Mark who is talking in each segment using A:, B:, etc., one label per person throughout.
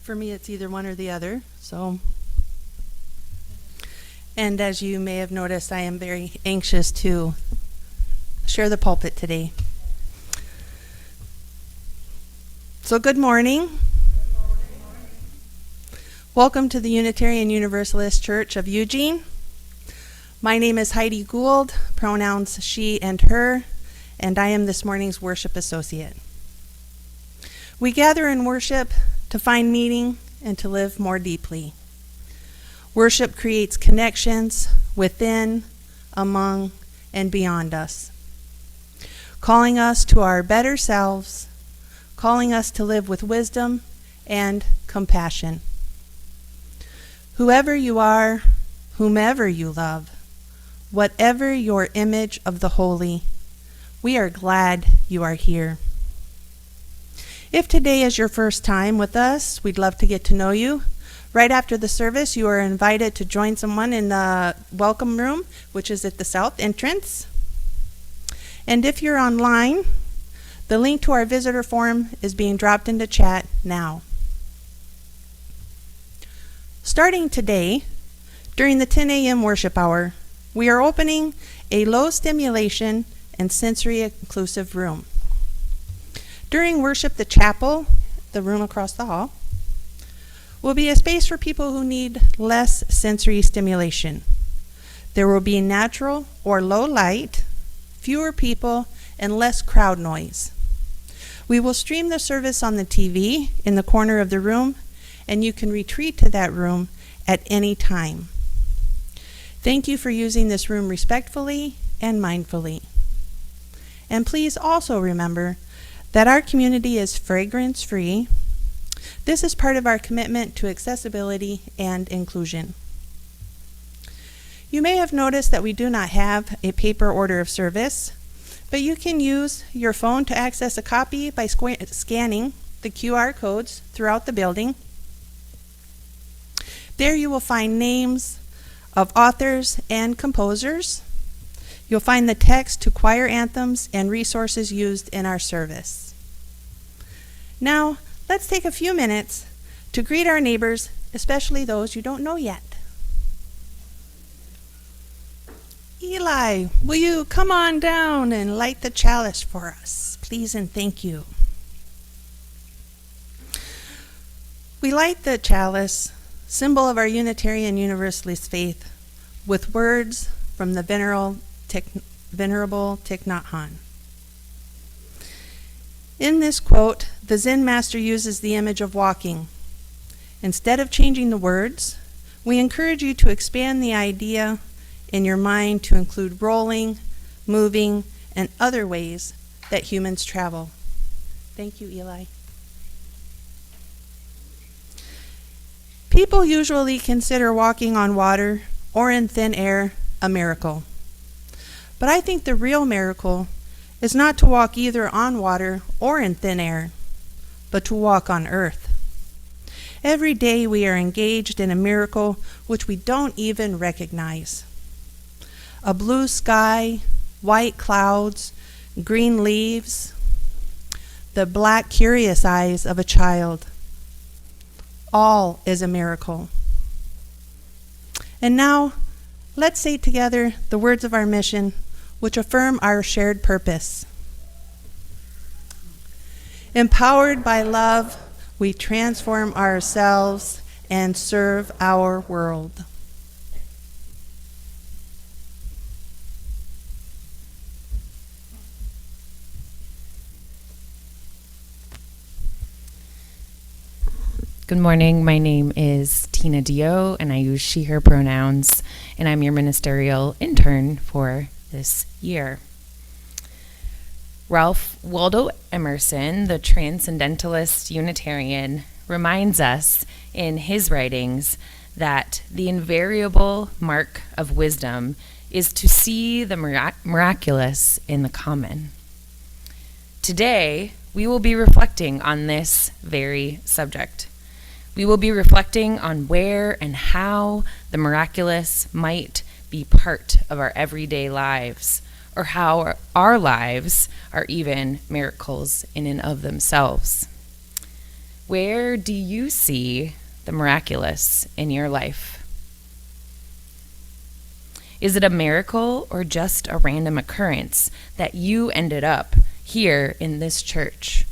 A: For me, it's either one or the other. And as you may have noticed, I am very anxious to share the pulpit today. So good morning. Welcome to the Unitarian Universalist Church of Eugene. My name is Heidi Gould, pronouns she and her, and I am this morning's worship associate. We gather in worship to find meaning and to live more deeply. Worship creates connections within, among, and beyond us, calling us to our better selves, calling us to live with wisdom and compassion. Whoever you are, whomever you love, whatever your image of the holy, we are glad you are here. If today is your first time with us, we'd love to get to know you. Right after the service, you are invited to join someone in the welcome room, which is at the south entrance. And if you're online, the link to our visitor form is being dropped into chat now. Starting today, during the 10 a.m. worship hour, we are opening a low stimulation and sensory inclusive room. During worship, the chapel, the room across the hall, will be a space for people who need less sensory stimulation. There will be natural or low light, fewer people, and less crowd noise. We will stream the service on the TV in the corner of the room, and you can retreat to that room at any time. Thank you for using this room respectfully and mindfully. And please also remember that our community is fragrance-free. This is part of our commitment to accessibility and inclusion. You may have noticed that we do not have a paper order of service, but you can use your phone to access a copy by scanning the QR codes throughout the building. There you will find names of authors and composers. You'll find the text to choir anthems and resources used in our service. Now, let's take a few minutes to greet our neighbors, especially those you don't know yet. Eli, will you come on down and light the chalice for us, please and thank you. We light the chalice, symbol of our Unitarian Universalist faith, with words from the Venerable Thich Nhat Hanh. In this quote, the Zen master uses the image of walking. Instead of changing the words, we encourage you to expand the idea in your mind to include rolling, moving, and other ways that humans travel. Thank you, Eli. People usually consider walking on water or in thin air a miracle. But I think the real miracle is not to walk either on water or in thin air, but to walk on earth. Every day we are engaged in a miracle which we don't even recognize. A blue sky, white clouds, green leaves, the black curious eyes of a child. All is a miracle. And now, let's say together the words of our mission, which affirm our shared purpose. Empowered by love, we transform ourselves and serve our world.
B: Good morning. My name is Tina Dio, and I use she, her pronouns, and I'm your ministerial intern for this year. Ralph Waldo Emerson, the transcendentalist Unitarian, reminds us in his writings that the invariable mark of wisdom is to see the miraculous in the common. Today, we will be reflecting on this very subject. We will be reflecting on where and how the miraculous might be part of our everyday lives, or how our lives are even miracles in and of themselves. Where do you see the miraculous in your life? Is it a miracle or just a random occurrence that you ended up here in this church?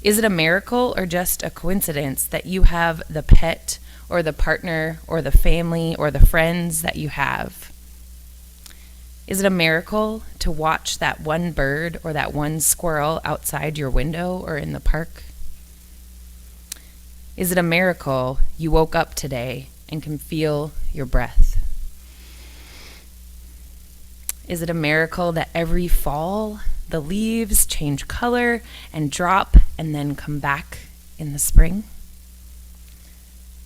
B: Is it a miracle or just a coincidence that you have the pet or the partner or the family or the friends that you have? Is it a miracle to watch that one bird or that one squirrel outside your window or in the park? Is it a miracle you woke up today and can feel your breath? Is it a miracle that every fall the leaves change color and drop and then come back in the spring?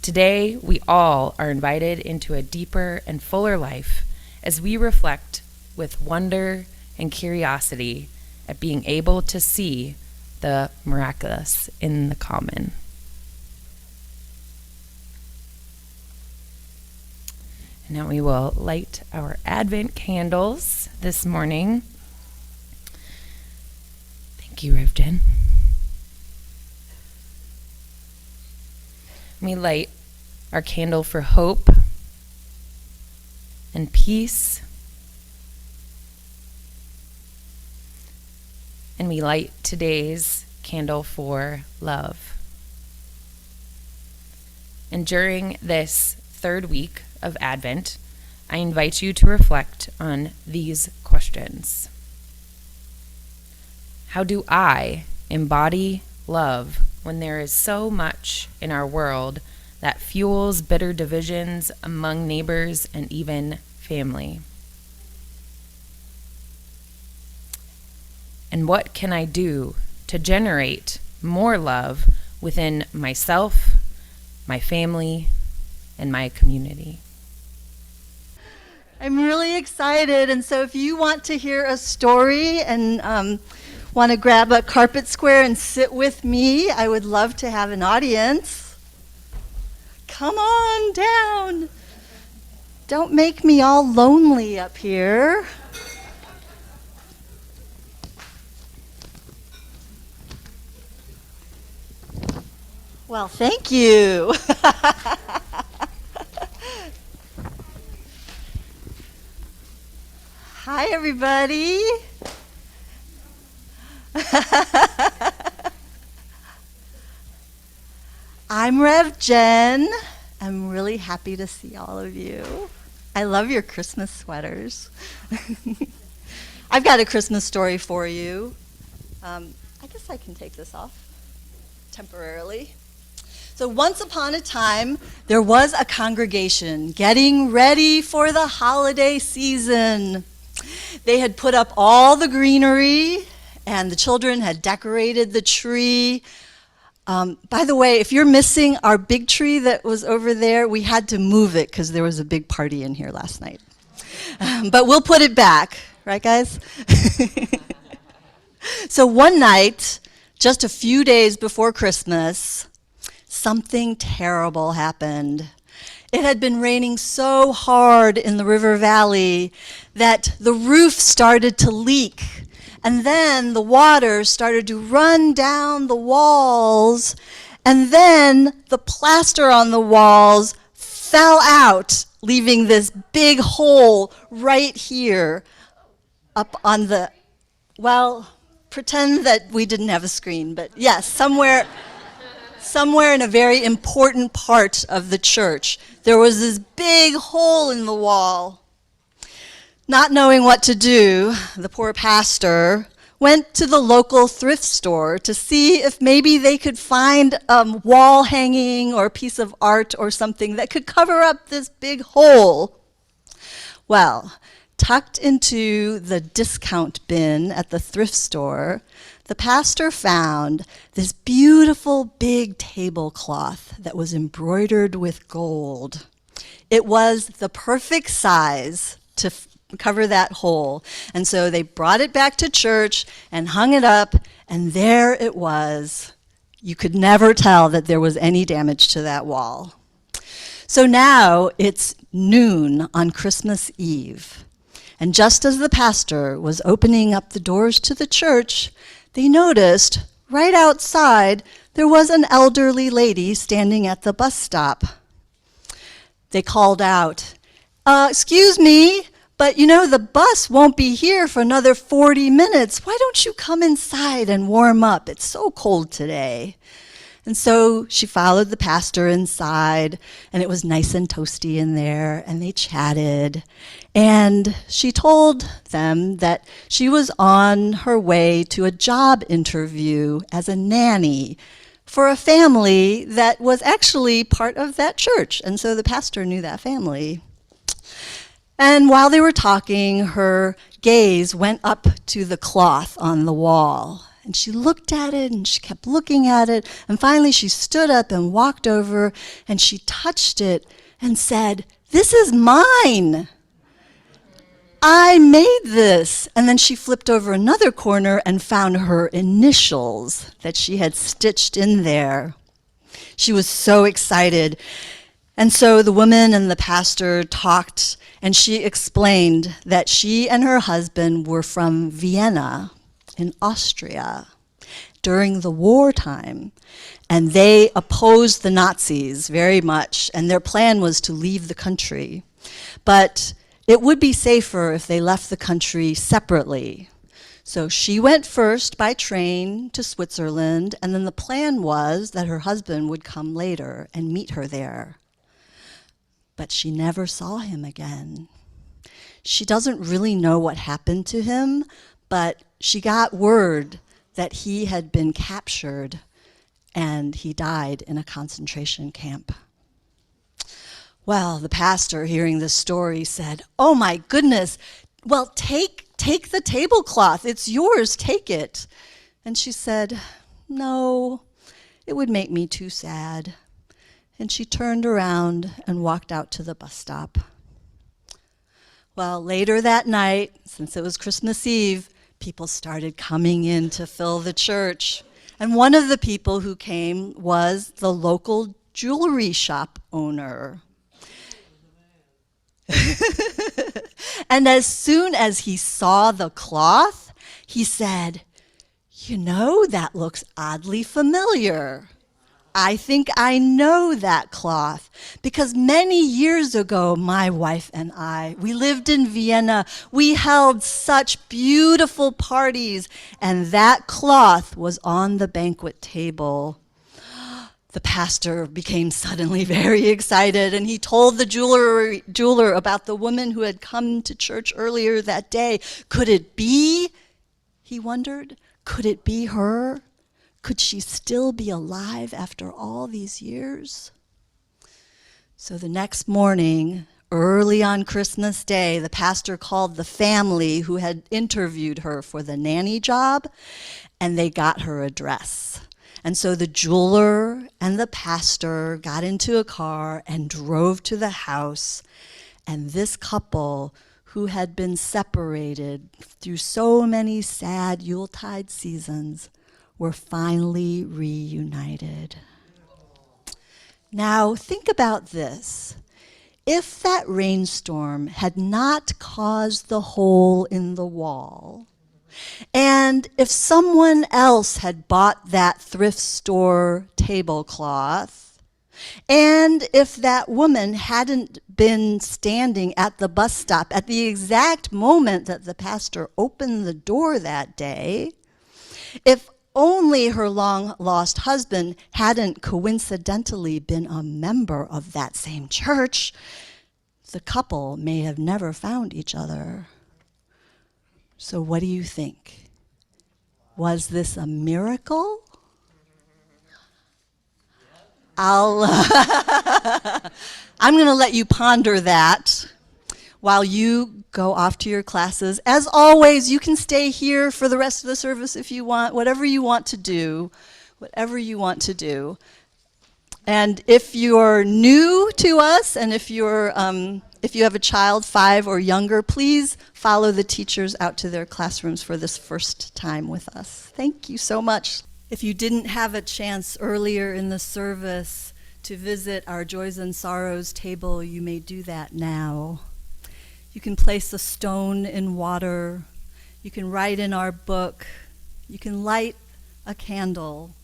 B: Today, we all are invited into a deeper and fuller life as we reflect with wonder and curiosity at being able to see the miraculous in the common. And now we will light our Advent candles this morning. Thank you, Rivden. We light our candle for hope and peace. And we light today's candle for love. And during this third week of Advent, I invite you to reflect on these questions. How do I embody love when there is so much in our world that fuels bitter divisions among neighbors and even family? And what can I do to generate more love within myself, my family, and my community?
C: I'm really excited, and so if you want to hear a story and want to grab a carpet square and sit with me, I would love to have an audience. Come on down. Don't make me all lonely up here. Well, thank you. Hi, everybody. I'm Rev Jen. I'm really happy to see all of you. I love your Christmas sweaters. I've got a Christmas story for you. I guess I can take this off temporarily. So once upon a time, there was a congregation getting ready for the holiday season. They had put up all the greenery, and the children had decorated the tree. By the way, if you're missing our big tree that was over there, we had to move it because there was a big party in here last night. But we'll put it back, right, guys? So one night, just a few days before Christmas, something terrible happened. It had been raining so hard in the river valley that the roof started to leak, and then the water started to run down the walls, and then the plaster on the walls fell out, leaving this big hole right here up on the, well, pretend that we didn't have a screen, but yes, somewhere in a very important part of the church, there was this big hole in the wall. Not knowing what to do, the poor pastor went to the local thrift store to see if maybe they could find a wall hanging or a piece of art or something that could cover up this big hole. Well, tucked into the discount bin at the thrift store, the pastor found this beautiful big tablecloth that was embroidered with gold. It was the perfect size to cover that hole. And so they brought it back to church and hung it up, and there it was. You could never tell that there was any damage to that wall. So now it's noon on Christmas Eve. And just as the pastor was opening up the doors to the church, they noticed right outside there was an elderly lady standing at the bus stop. They called out, "Excuse me, but you know the bus won't be here for another 40 minutes. Why don't you come inside and warm up? It's so cold today." And so she followed the pastor inside, and it was nice and toasty in there, and they chatted. And she told them that she was on her way to a job interview as a nanny for a family that was actually part of that church. And so the pastor knew that family. And while they were talking, her gaze went up to the cloth on the wall. And she looked at it, and she kept looking at it, and finally she stood up and walked over, and she touched it and said, "This is mine. I made this." And then she flipped over another corner and found her initials that she had stitched in there. She was so excited. And so the woman and the pastor talked, and she explained that she and her husband were from Vienna in Austria during the wartime, and they opposed the Nazis very much, and their plan was to leave the country. But it would be safer if they left the country separately. So she went first by train to Switzerland, and then the plan was that her husband would come later and meet her there. But she never saw him again. She doesn't really know what happened to him, but she got word that he had been captured and he died in a concentration camp. Well, the pastor, hearing this story, said, "Oh my goodness, well, take the tablecloth. It's yours, take it." And she said, "No, it would make me too sad." And she turned around and walked out to the bus stop. Well, later that night, since it was Christmas Eve, people started coming in to fill the church. And one of the people who came was the local jewelry shop owner. And as soon as he saw the cloth, he said, "You know, that looks oddly familiar. I think I know that cloth, because many years ago, my wife and I, we lived in Vienna. We held such beautiful parties, and that cloth was on the banquet table." The pastor became suddenly very excited, and he told the jeweler about the woman who had come to church earlier that day. Could it be, he wondered, could it be her? Could she still be alive after all these years? So the next morning, early on Christmas Day, the pastor called the family who had interviewed her for the nanny job, and they got her address. And so the jeweler and the pastor got into a car and drove to the house, and this couple, who had been separated through so many sad Yuletide seasons, were finally reunited. Now, think about this. If that rainstorm had not caused the hole in the wall, and if someone else had bought that thrift store tablecloth, and if that woman hadn't been standing at the bus stop at the exact moment that the pastor opened the door that day, if only her long-lost husband hadn't coincidentally been a member of that same church, the couple may have never found each other. So what do you think? Was this a miracle? I'm going to let you ponder that while you go off to your classes. As always, you can stay here for the rest of the service if you want, whatever you want to do, whatever you want to do. And if you're new to us, and if you have a child 5 or younger, please follow the teachers out to their classrooms for this first time with us. Thank you so much. If you didn't have a chance earlier in the service to visit our Joys and Sorrows table, you may do that now. You can place a stone in water. You can write in our book. You can light a candle.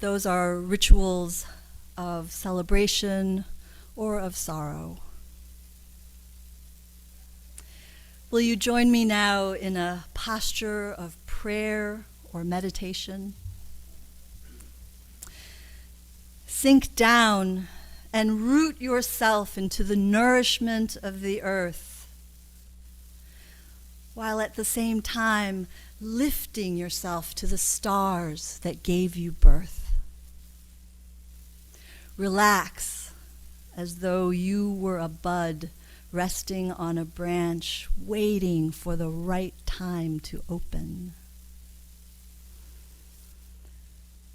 C: Those are rituals of celebration or of sorrow. Will you join me now in a posture of prayer or meditation? Sink down and root yourself into the nourishment of the earth, while at the same time lifting yourself to the stars that gave you birth. Relax as though you were a bud resting on a branch, waiting for the right time to open.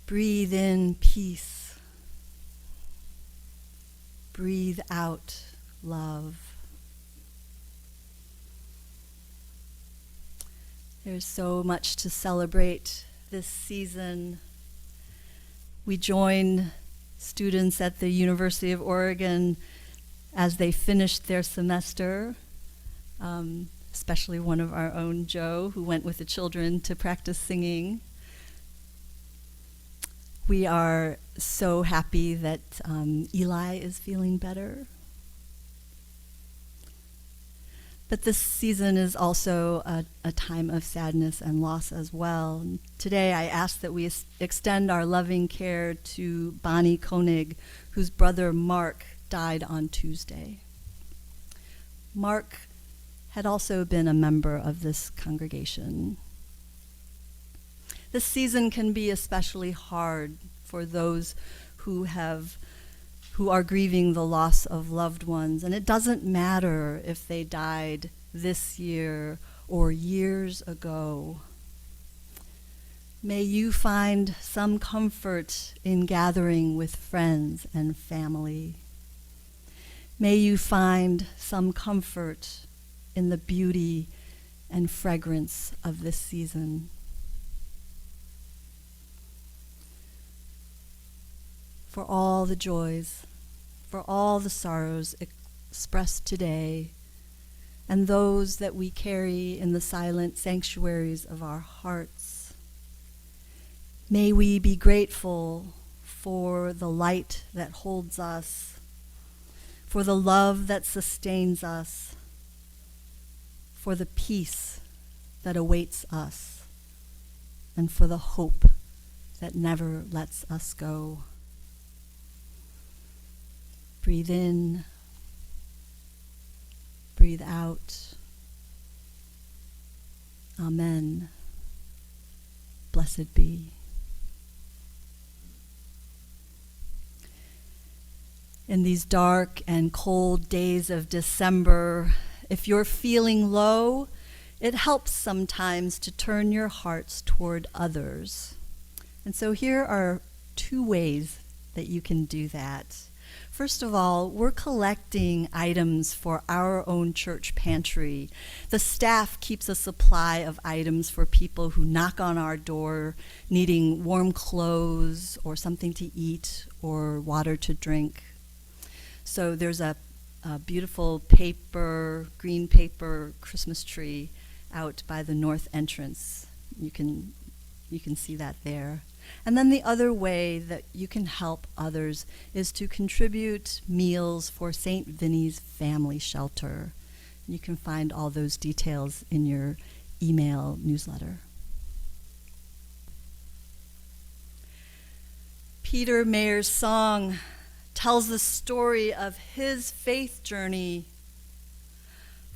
C: Breathe in peace. Breathe out love. There's so much to celebrate this season. We join students at the University of Oregon as they finished their semester, especially one of our own, Joe, who went with the children to practice singing. We are so happy that Eli is feeling better. But this season is also a time of sadness and loss as well. Today I ask that we extend our loving care to Bonnie Koenig, whose brother Mark died on Tuesday. Mark had also been a member of this congregation. This season can be especially hard for those who are grieving the loss of loved ones, and it doesn't matter if they died this year or years ago. May you find some comfort in gathering with friends and family. May you find some comfort in the beauty and fragrance of this season. For all the joys, for all the sorrows expressed today, and those that we carry in the silent sanctuaries of our hearts, may we be grateful for the light that holds us, for the love that sustains us, for the peace that awaits us, and for the hope that never lets us go. Breathe in, breathe out. Amen. Blessed be. In these dark and cold days of December, if you're feeling low, it helps sometimes to turn your hearts toward others. And so here are 2 ways that you can do that. First of all, we're collecting items for our own church pantry. The staff keeps a supply of items for people who knock on our door needing warm clothes or something to eat or water to drink. So there's a beautiful green paper Christmas tree out by the north entrance. You can see that there. And then the other way that you can help others is to contribute meals for St. Vinny's Family Shelter. You can find all those details in your email newsletter. Peter Mayer's song tells the story of his faith journey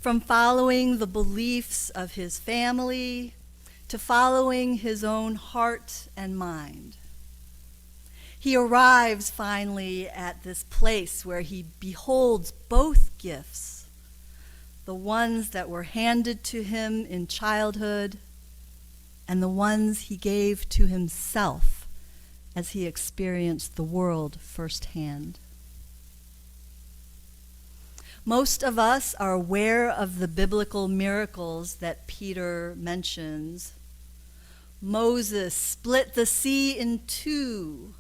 C: from following the beliefs of his family to following his own heart and mind. He arrives finally at this place where he beholds both gifts, the ones that were handed to him in childhood and the ones he gave to himself as he experienced the world firsthand. Most of us are aware of the biblical miracles that Peter mentions. Moses split the sea in 2.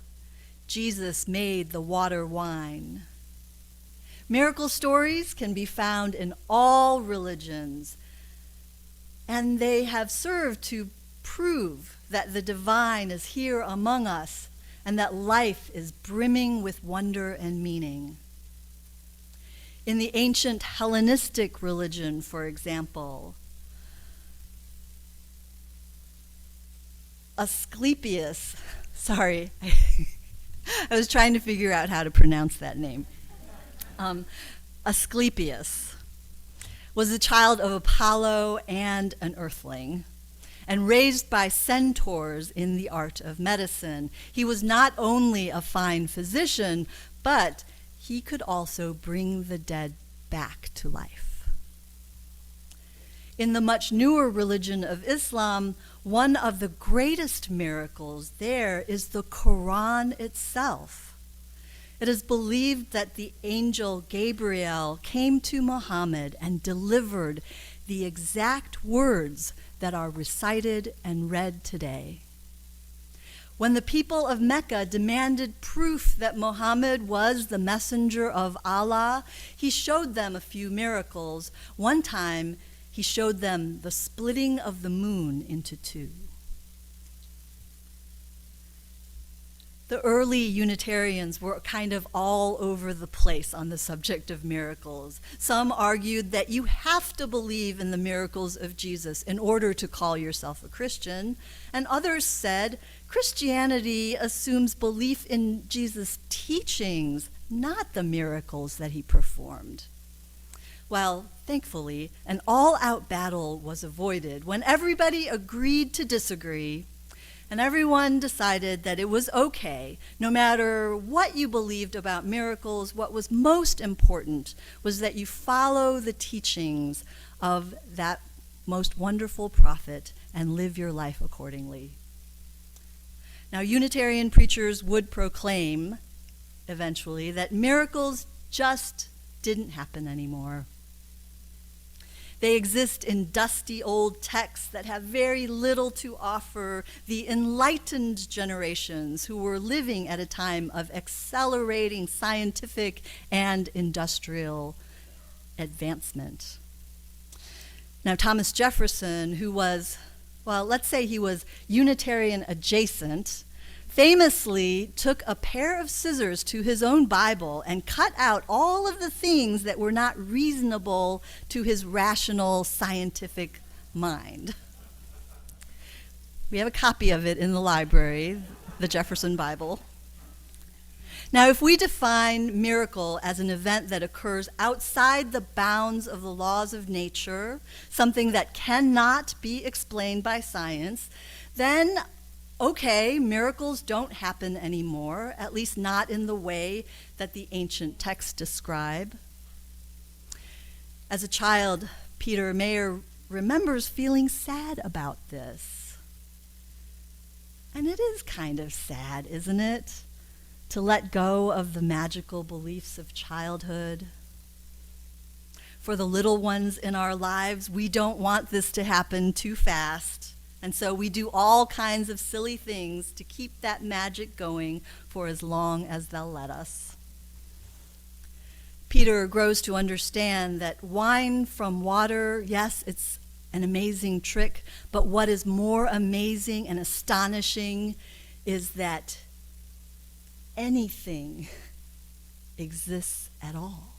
C: Jesus made the water wine. Miracle stories can be found in all religions, and they have served to prove that the divine is here among us and that life is brimming with wonder and meaning. In the ancient Hellenistic religion, for example, Asclepius, sorry, I was trying to figure out how to pronounce that name. Asclepius was the child of Apollo and an earthling, and raised by centaurs in the art of medicine. He was not only a fine physician, but he could also bring the dead back to life. In the much newer religion of Islam, one of the greatest miracles there is the Quran itself. It is believed that the angel Gabriel came to Muhammad and delivered the exact words that are recited and read today. When the people of Mecca demanded proof that Muhammad was the messenger of Allah, he showed them a few miracles. One time, he showed them the splitting of the moon into two. The early Unitarians were kind of all over the place on the subject of miracles. Some argued that you have to believe in the miracles of Jesus in order to call yourself a Christian, and others said Christianity assumes belief in Jesus' teachings, not the miracles that he performed. Well, thankfully, an all-out battle was avoided when everybody agreed to disagree. And everyone decided that it was okay, no matter what you believed about miracles, what was most important was that you follow the teachings of that most wonderful prophet and live your life accordingly. Now, Unitarian preachers would proclaim, eventually, that miracles just didn't happen anymore. They exist in dusty old texts that have very little to offer the enlightened generations who were living at a time of accelerating scientific and industrial advancement. Now, Thomas Jefferson, who was, well, let's say he was Unitarian adjacent, famously took a pair of scissors to his own Bible and cut out all of the things that were not reasonable to his rational scientific mind. We have a copy of it in the library, the Jefferson Bible. Now, if we define miracle as an event that occurs outside the bounds of the laws of nature, something that cannot be explained by science, then okay, miracles don't happen anymore, at least not in the way that the ancient texts describe. As a child, Peter Mayer remembers feeling sad about this. And it is kind of sad, isn't it? To let go of the magical beliefs of childhood. For the little ones in our lives, we don't want this to happen too fast. And so we do all kinds of silly things to keep that magic going for as long as they'll let us. Peter grows to understand that wine from water, yes, it's an amazing trick, but what is more amazing and astonishing is that anything exists at all.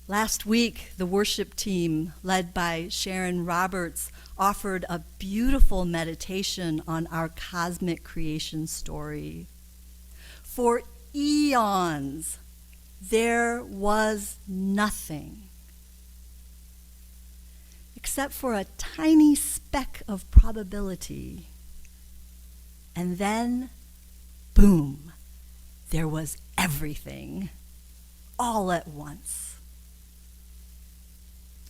C: Last week, the worship team, led by Sharon Roberts, offered a beautiful meditation on our cosmic creation story. For eons, there was nothing except for a tiny speck of probability. And then, boom, there was everything, all at once.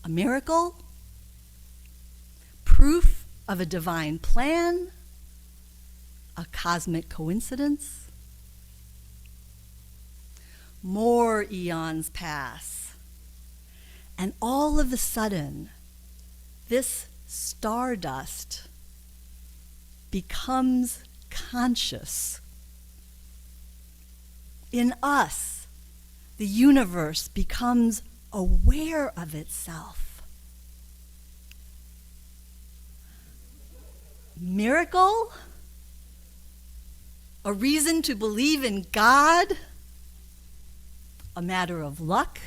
C: A miracle? Proof of a divine plan? A cosmic coincidence? More eons pass, and all of a sudden, this stardust becomes conscious. In us, the universe becomes aware of itself. miracle? A reason to believe in God? A matter of luck?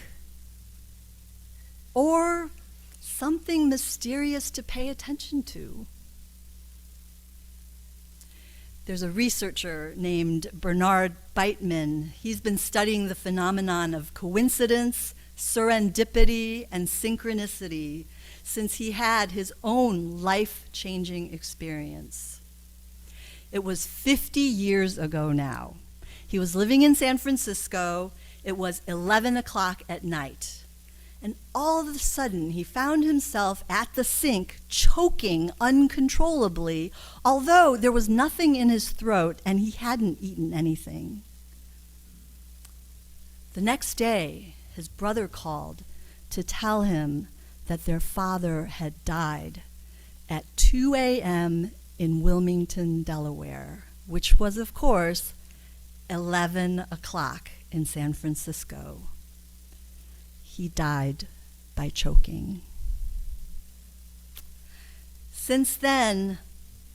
C: Or something mysterious to pay attention to? There's a researcher named Bernard Beitman. He's been studying the phenomenon of coincidence, serendipity, and synchronicity since he had his own life-changing experience. It was 50 years ago now. He was living in San Francisco. It was 11 o'clock at night. And all of a sudden, he found himself at the sink, choking uncontrollably, although there was nothing in his throat and he hadn't eaten anything. The next day, his brother called to tell him that their father had died at 2 a.m. in Wilmington, Delaware, which was, of course, 11 o'clock in San Francisco. He died by choking. Since then,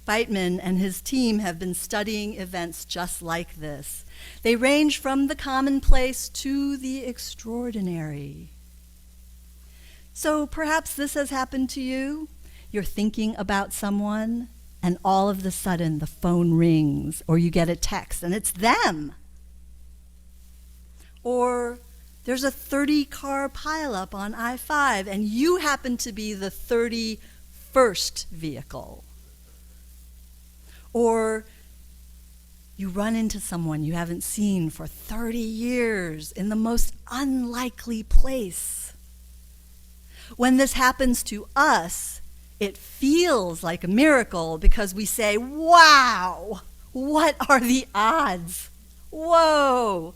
C: Beitman and his team have been studying events just like this. They range from the commonplace to the extraordinary. So perhaps this has happened to you. You're thinking about someone, and all of a sudden the phone rings, or you get a text, and it's them. Or there's a 30-car pileup on I-5, and you happen to be the 31st vehicle. Or you run into someone you haven't seen for 30 years in the most unlikely place. When this happens to us, it feels like a miracle because we say, wow, what are the odds? Whoa.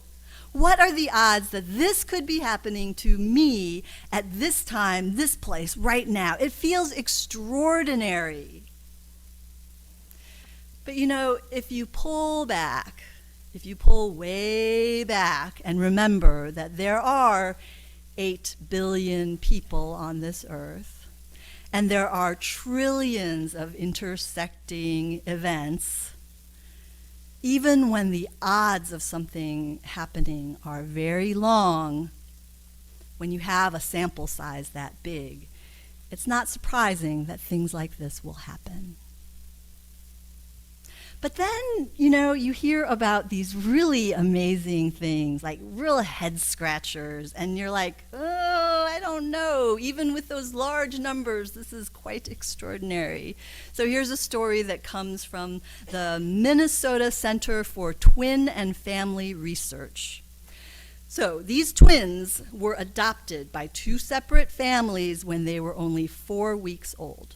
C: What are the odds that this could be happening to me at this time, this place, right now? It feels extraordinary. But you know, if you pull back, if you pull way back and remember that there are 8 billion people on this earth, and there are trillions of intersecting events, even when the odds of something happening are very long, when you have a sample size that big, it's not surprising that things like this will happen. But then, you know, you hear about these really amazing things, like real head scratchers, and you're like, oh, I don't know. Even with those large numbers, this is quite extraordinary. So here's a story that comes from the Minnesota Center for Twin and Family Research. So these twins were adopted by 2 separate families when they were only 4 weeks old.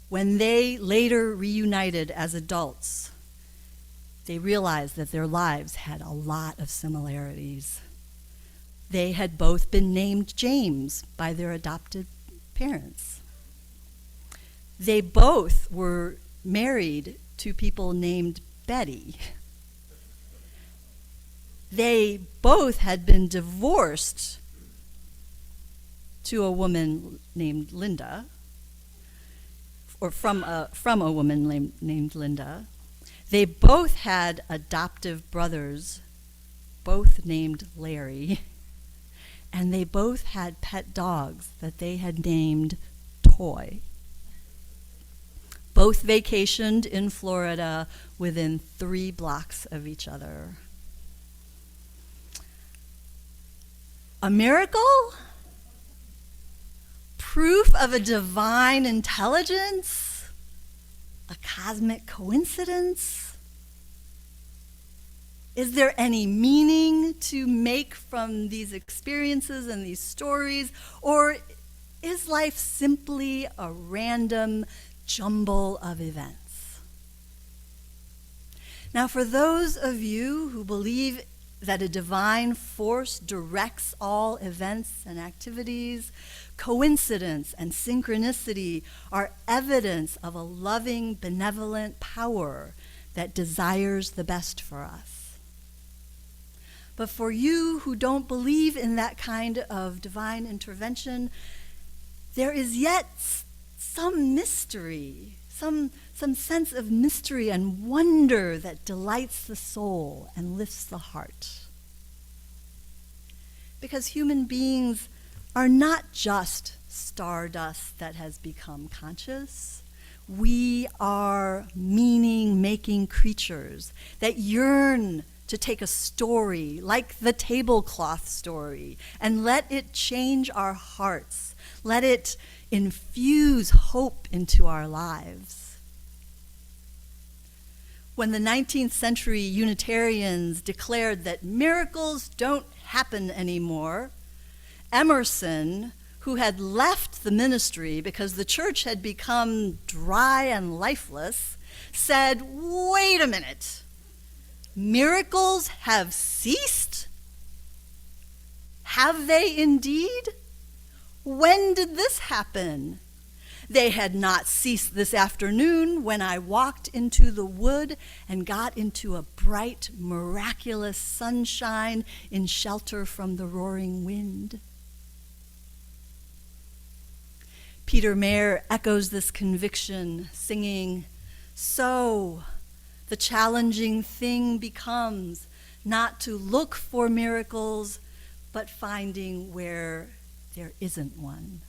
C: When they later reunited as adults, they realized that their lives had a lot of similarities. They had both been named James by their adopted parents. They both were married to people named Betty. They both had been divorced to a woman named Linda, or from a woman named Linda. They both had adoptive brothers, both named Larry, and they both had pet dogs that they had named Toy. Both vacationed in Florida within 3 blocks of each other. A miracle? Proof of a divine intelligence? A cosmic coincidence? Is there any meaning to make from these experiences and these stories? Or is life simply a random jumble of events? Now, for those of you who believe that a divine force directs all events and activities, coincidence and synchronicity are evidence of a loving, benevolent power that desires the best for us. But for you who don't believe in that kind of divine intervention, there is yet some mystery, some sense of mystery and wonder that delights the soul and lifts the heart. Because human beings are not just stardust that has become conscious. We are meaning-making creatures that yearn to take a story like the tablecloth story and let it change our hearts. Let it infuse hope into our lives. When the 19th century Unitarians declared that miracles don't happen anymore, Emerson, who had left the ministry because the church had become dry and lifeless, said, "Wait a minute. Miracles have ceased? Have they indeed? When did this happen? They had not ceased this afternoon when I walked into the wood and got into a bright, miraculous sunshine in shelter from the roaring wind." Peter Mayer echoes this conviction, singing, "So the challenging thing becomes not to look for miracles, but finding where there isn't one."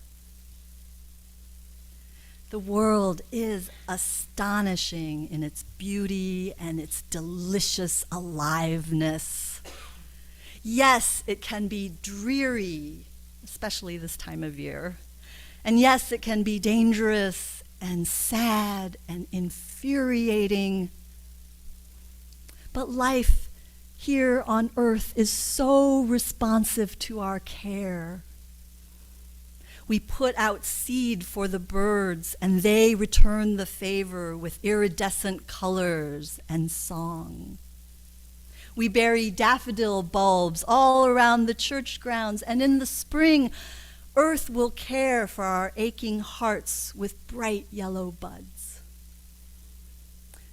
C: The world is astonishing in its beauty and its delicious aliveness. Yes, it can be dreary, especially this time of year. And yes, it can be dangerous and sad and infuriating. But life here on earth is so responsive to our care. We put out seed for the birds, and they return the favor with iridescent colors and song. We bury daffodil bulbs all around the church grounds, and in the spring, earth will care for our aching hearts with bright yellow buds.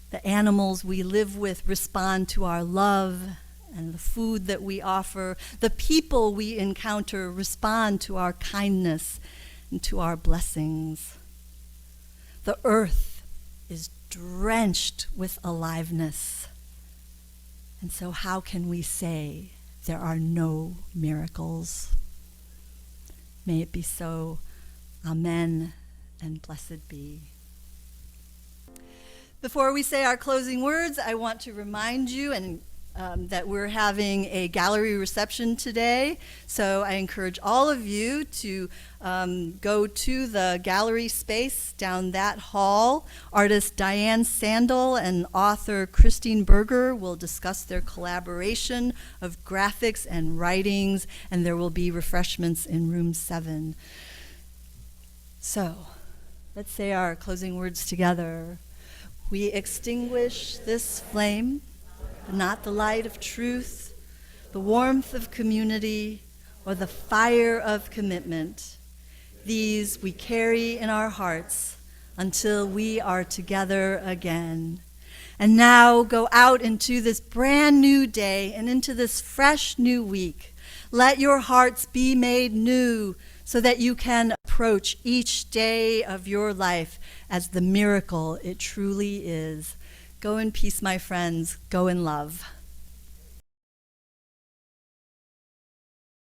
C: The animals we live with respond to our love and the food that we offer. The people we encounter respond to our kindness and to our blessings. The earth is drenched with aliveness. And so how can we say there are no miracles? May it be so. Amen, and blessed be. Before we say our closing words, I want to remind you that we're having a gallery reception today. So I encourage all of you to go to the gallery space down that hall. Artist Diane Sandel and author Christine Berger will discuss their collaboration of graphics and writings, and there will be refreshments in room 7. So let's say our closing words together. We extinguish this flame, but not the light of truth, the warmth of community, or the fire of commitment. These we carry in our hearts until we are together again. And now go out into this brand new day and into this fresh new week. Let your hearts be made new so that you can approach each day of your life as the miracle it truly is. Go in peace, my friends. Go in love.